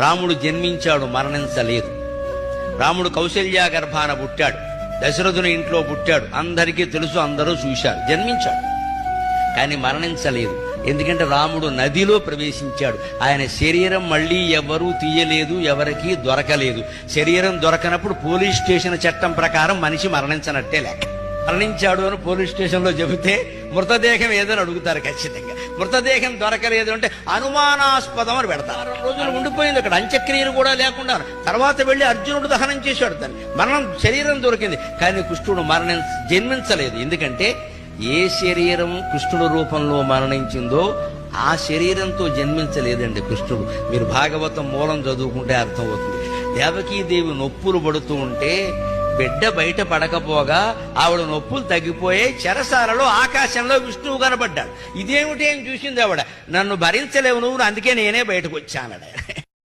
రాముడు జన్మించాడు, మరణించలేదు. రాముడు కౌశల్యా గర్భాన పుట్టాడు, దశరథుని ఇంట్లో పుట్టాడు, అందరికీ తెలుసు, అందరూ చూశారు. జన్మించాడు కానీ మరణించలేదు. ఎందుకంటే రాముడు నదిలో ప్రవేశించాడు. ఆయన శరీరం మళ్ళీ ఎవరూ తీయలేదు, ఎవరికీ దొరకలేదు. శరీరం దొరకనప్పుడు పోలీస్ స్టేషన్ చట్టం ప్రకారం మనిషి మరణించనట్టే లెక్క. మరణించాడు అని పోలీస్ స్టేషన్లో చెబితే మృతదేహం ఏదని అడుగుతారు ఖచ్చితంగా. మృతదేహం దొరకలేదు అంటే అనుమానాస్పదం అని పెడతారు. 6 రోజులు ఉండిపోయింది అక్కడ, అంత్యక్రియలు కూడా లేకుండా. తర్వాత వెళ్లి అర్జునుడు దహనం చేశాడు దాన్ని. శరీరం దొరికింది కానీ కృష్ణుడు జన్మించలేదు. ఎందుకంటే ఏ శరీరం కృష్ణుడు రూపంలో మరణించిందో ఆ శరీరంతో జన్మించలేదండి కృష్ణుడు. మీరు భాగవతం మూలం చదువుకుంటే అర్థమవుతుంది. దేవకీదేవి నొప్పులు పడుతూ ఉంటే బిడ్డ బయట పడకపోగా ఆవిడ నొప్పులు తగ్గిపోయే చెరసాలలో ఆకాశంలో విష్ణువు కనబడ్డాడు. ఇదేమిటి అని చూసింది ఆవిడ. నన్ను భరించలేవు నువ్వు, అందుకే నేనే బయటకు వచ్చానడ.